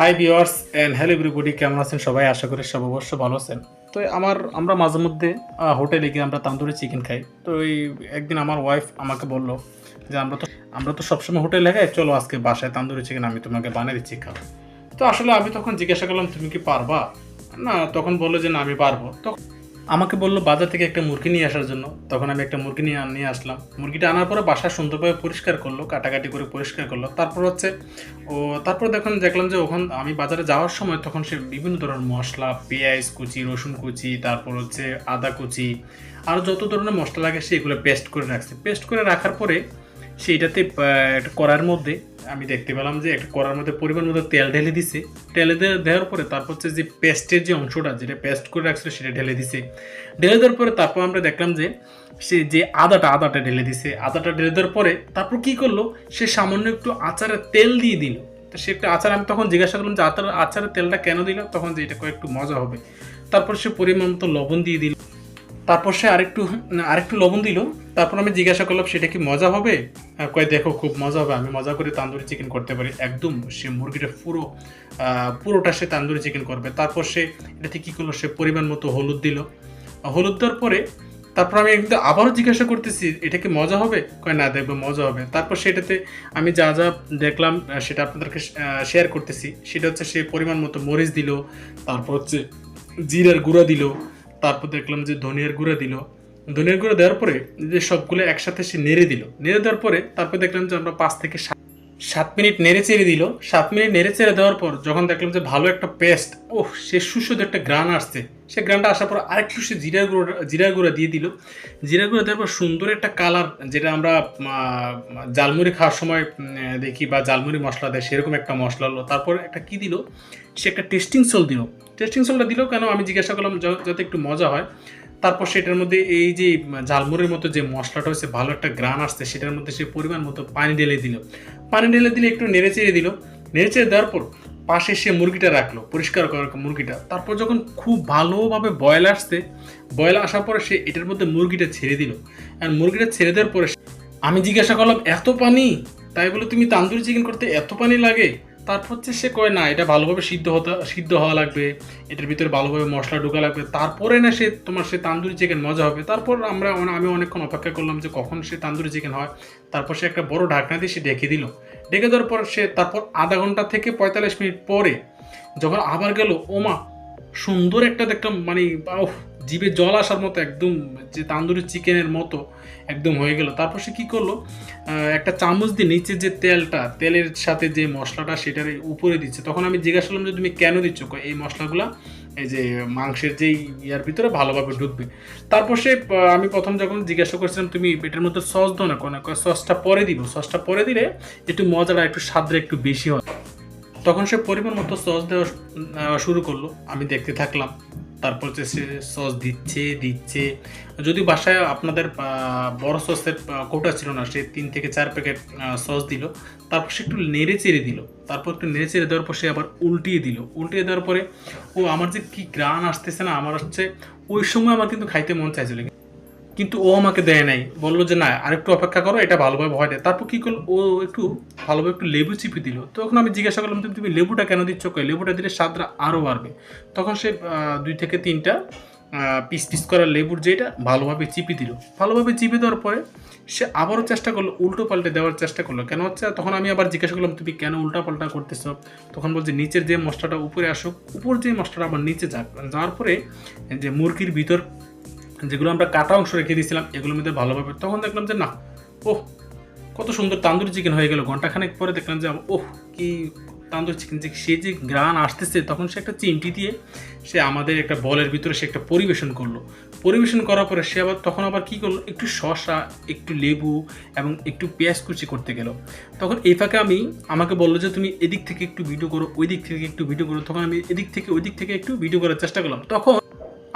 High viewers and hello everybody, কেমন আছেন সবাই? আশা করি সব অবশ্য ভালো আছেন। তো আমরা মাঝে মধ্যে হোটেলে গিয়ে আমরা তান্দুরি চিকেন খাই। তো একদিন আমার ওয়াইফ আমাকে বলল যে আমরা তো সবসময় হোটেলে খাই, চলো আজকে বাসায় তান্দুরি চিকেন আমি তোমাকে বানিয়ে দিচ্ছি, খাও। তো আসলে আমি তখন জিজ্ঞাসা করলাম, তুমি কি পারবা? না, তখন বললো যে না, আমি পারবো। আমাকে বললো বাজার থেকে একটা মুরগি নিয়ে আসার জন্য। তখন আমি একটা মুরগি নিয়ে আসলাম। মুরগিটা আনার পরে বাসায় সুন্দরভাবে পরিষ্কার করলো, কাটাকাটি করে পরিষ্কার করলো। তারপর দেখলাম যে ওখান আমি বাজারে যাওয়ার সময় তখন সে বিভিন্ন ধরনের মশলা, পেঁয়াজ কুচি, রসুন কুচি, তারপর হচ্ছে আদা কুচি, আর যত ধরনের মশলা লাগে সেগুলো পেস্ট করে রাখছে। পেস্ট করে রাখার পরে সেইটাতে একটা কড়ার মধ্যে আমি দেখতে পেলাম যে একটা কড়ার মধ্যে পরিমাণ মতো তেল ঢেলে দিছে। দেওয়ার পরে তারপর হচ্ছে যে পেস্টের যে অংশটা, যেটা পেস্ট করে রাখছিল সেটা ঢেলে দিছে। ঢেলে দেওয়ার পরে তারপর আমরা দেখলাম যে সে যে আদাটা ঢেলে দিছে। আদাটা ঢেলে দেওয়ার পরে তারপর কি করলো, সে সামান্য একটু আচারের তেল দিয়ে দিল। তো সে একটা আচার, আমি তখন জিজ্ঞাসা করলাম যে আচারের তেলটা কেন দিল? তখন যে এটা একটু মজা হবে। তারপর সে পরিমাণ মতো লবণ দিয়ে দিল। তারপর সে আরেকটু লবণ দিল। তারপর আমি জিজ্ঞাসা করলাম সেটা কি মজা হবে? কয় দেখো, খুব মজা হবে, আমি মজা করে তান্দুরি চিকেন করতে পারি। একদম সে মুরগিটা পুরোটা সে তান্দুরি চিকেন করবে। তারপর সে এটাতে কী করলো, সে পরিমাণ মতো হলুদ দিল। হলুদ দেওয়ার পরে তারপর আমি কিন্তু আবারও জিজ্ঞাসা করতেছি এটা কি মজা হবে? কয় না, দেখবে মজা হবে। তারপর সেটাতে আমি যা যা দেখলাম সেটা আপনাদেরকে শেয়ার করতেছি। সেটা হচ্ছে সে পরিমাণ মতো মরিচ দিল, তারপর হচ্ছে জিরার গুঁড়া দিল, তারপর দেখলাম যে ধনিয়ার গুঁড়া দিল। ধনিয়ার গুঁড়া দেওয়ার পরে যে সবগুলো একসাথে সে নেড়ে দিল। নেড়ে দেওয়ার পরে তারপর দেখলাম যে আমরা 5 থেকে 7 মিনিট নেড়ে চেড়ে দিল। 7 মিনিট নেড়ে চেড়ে দেওয়ার পর যখন দেখলাম যে ভালো একটা পেস্ট, সে সুস্বাদু একটা গ্রান আসছে। সে গ্রানটা আসার পর আরেকটু সে জিরার গুঁড়া দিয়ে দিল। জিরা গুঁড়া দেওয়ার পর সুন্দর একটা কালার, যেটা আমরা জালমুড়ি খাওয়ার সময় দেখি, বা জালমুড়ি মশলা দেয় সেরকম একটা মশলা হলো। তারপর একটা কি দিল, সে একটা টেস্টিং সল দিল। টেস্টিং সলটা দিল কেন, আমি জিজ্ঞাসা করলাম যাতে একটু মজা হয়। তারপর সেটার মধ্যে এই যে ঝালমুড়ির মতো যে মশলাটা হচ্ছে, ভালো একটা গ্রান আসছে, সেটার মধ্যে সে পরিমাণ মতো পানি ঢেলে দিল। পানি ঢেলে দিলে একটু নেড়ে চেড়ে দিল। নেড়ে চেড়ে দেওয়ার পর পাশে সে মুরগিটা রাখলো, পরিষ্কার করার মুরগিটা। তারপর যখন খুব ভালোভাবে বয়েল আসার পরে সে এটার মধ্যে মুরগিটা ছেড়ে দিল। আর মুরগিটা ছেড়ে দেওয়ার পরে আমি জিজ্ঞাসা করলাম এত পানি? তাই বলে তুমি তান্দুরি চিকেন করতে এত পানি লাগে? তারপর হচ্ছে সে কয় না, এটা ভালোভাবে সিদ্ধ হওয়া লাগবে, এটার ভিতরে ভালোভাবে মশলা ঢোকা লাগবে, তারপরে না সে তান্দুরি চিকেন মজা হবে। তারপর আমি অনেকক্ষণ অপেক্ষা করলাম যে কখন সে তান্দুরি চিকেন হয়। তারপর সে একটা বড় ঢাকনা দিয়ে সে ঢেকে দিল। ঢেকে দেওয়ার পর তারপর আধা ঘন্টা থেকে 45 মিনিট পরে যখন আবার গেল, ওমা, সুন্দর একটা দেখলাম, মানে জিভে জল আসার মতো, একদম যে তান্দুরি চিকেনের মতো একদম হয়ে গেল। তারপর সে কী করলো, একটা চামচ দিয়ে নিচে যে তেলের সাথে যে মশলাটা সেটার উপরে দিচ্ছে। তখন আমি জিজ্ঞাসা করলাম যে তুমি কেন দিচ্ছ? এই মশলাগুলা এই যে মাংসের যেই ইয়ার ভিতরে ভালোভাবে ঢুকবে। তারপর আমি প্রথম যখন জিজ্ঞাসা করছিলাম তুমি এটার মধ্যে সস দাও না, কোনো সসটা পরে দিব, সসটা পরে দিলে একটু মজাটা, একটু স্বাদটা একটু বেশি হয়। তখন সে পরিমাণ মতো সস দেওয়া শুরু করলো। আমি দেখতে থাকলাম। তারপর হচ্ছে সে সস দিচ্ছে। যদি বাসায় আপনাদের বড় সসের কৌটা ছিল না, সে 3 থেকে 4 প্যাকেট সস দিল। তারপর সে একটু নেড়ে চেড়ে দিল। তারপর একটু নেড়ে চেড়ে দেওয়ার পর সে আবার উল্টিয়ে দিল। উল্টিয়ে দেওয়ার পরে আমার যে কি গ্রান আসতেছে না, আমার হচ্ছে ওই সময় আমার কিন্তু খাইতে মন চাইছিল, কিন্তু ও আমাকে দেয় নাই। বললো যে না, আরেকটু অপেক্ষা করো, এটা ভালোভাবে হয় না। তারপর কী করলো, ও একটু ভালোভাবে একটু লেবু চিপে দিল। তখন আমি জিজ্ঞাসা করলাম তুমি লেবুটা কেন দিচ্ছ? লেবুটা দিলে স্বাদটা আরও বাড়বে। তখন সে 2 থেকে 3টা পিস করা লেবুর যেটা ভালোভাবে চিপে দিল। ভালোভাবে চিপে দেওয়ার পরে সে আবারও চেষ্টা করলো, উল্টো পাল্টে দেওয়ার চেষ্টা করলো। কেন হচ্ছে, তখন আমি আবার জিজ্ঞাসা করলাম তুমি কেন উল্টা পাল্টা করতেছ? তখন বলছে নিচের যে মশলাটা উপরে আসুক, উপর যে মশলাটা আবার নিচে যাওয়ার পরে যে মুরগির ভিতর যেগুলো আমরা কাটা অংশ রেখে দিয়েছিলাম এগুলোর মধ্যে ভালোভাবে। তখন দেখলাম যে না, কত সুন্দর তান্দুরি চিকেন হয়ে গেল। ঘন্টাখানেক পরে দেখলাম যে কি তান্দুরি চিকেন, যে সে যে গ্রান আসতেছে, তখন সে একটা চিমটি দিয়ে সে আমাদের একটা বলের ভিতরে সে একটা পরিবেশন করলো। পরিবেশন করার পরে সে তখন আবার কী করলো, একটু শসা, একটু লেবু এবং একটু পেঁয়াজ কুচি করতে গেল। তখন এই ফাঁকে আমাকে বললো যে তুমি এদিক থেকে একটু ভিডিও করো, ওই দিক থেকে একটু ভিডিও করো। তখন আমি এদিক থেকে ওই দিক থেকে একটু ভিডিও করার চেষ্টা করলাম। তখন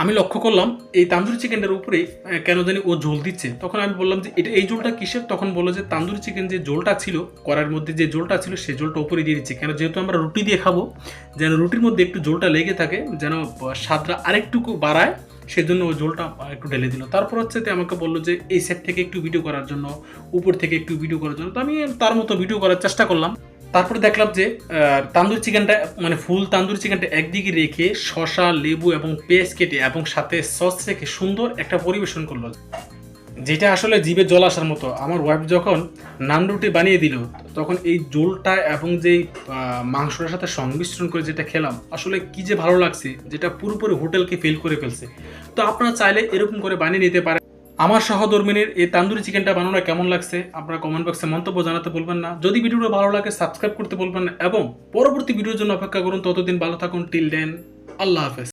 আমি লক্ষ্য করলাম এই তান্দুরি চিকেনটার উপরে কেন জানি ও ঝোল দিচ্ছে। তখন আমি বললাম যে এই ঝোলটা কিসের? তখন বললো যে তান্দুরি চিকেন যে ঝোলটা ছিল, কড়ার মধ্যে যে ঝোলটা ছিল সেই ঝোলটা উপরে দিয়ে দিচ্ছে। কেন, যেহেতু আমরা রুটি দিয়ে খাবো, যেন রুটির মধ্যে একটু ঝোলটা লেগে থাকে, যেন স্বাদটা আরেকটুকু বাড়ায়, সেজন্য ও ঝোলটা একটু ঢেলে দিল। তারপর হচ্ছে আমাকে বললো যে এই সাইড থেকে একটু ভিডিও করার জন্য, উপর থেকে একটু ভিডিও করার জন্য। তো আমি তার মতো ভিডিও করার চেষ্টা করলাম। তারপরে দেখলাম যে তান্দুরি চিকেনটা মানে ফুল তান্দুরি চিকেনটা একদিকে রেখে শসা লেবু এবং পেঁয়াজ কেটে এবং সাথে সস রেখে সুন্দর একটা পরিবেশন করলো, যেটা আসলে জিভে জল আসার মতো। আমার ওয়াইফ যখন নান রুটি বানিয়ে দিল তখন এই জোলটা এবং যেই মাংসটার সাথে সংমিশ্রণ করে যেটা খেলাম আসলে কি যে ভালো লাগছে, যেটা পুরোপুরি হোটেলকে ফিল করে ফেলছে। তো আপনারা চাইলে এরকম করে বানিয়ে নিতে পারেন। আমার সহধর্মিনীর এই তান্দুরি চিকেনটা বানানো কেমন লাগছে আপনারা কমেন্ট বক্সে মন্তব্য জানাতে বলবেন না। যদি ভিডিওটা ভালো লাগে সাবস্ক্রাইব করতে বলবেন না এবং পরবর্তী ভিডিওর জন্য অপেক্ষা করুন। ততদিন ভালো থাকুন। টিল দেন, আল্লাহ হাফেজ।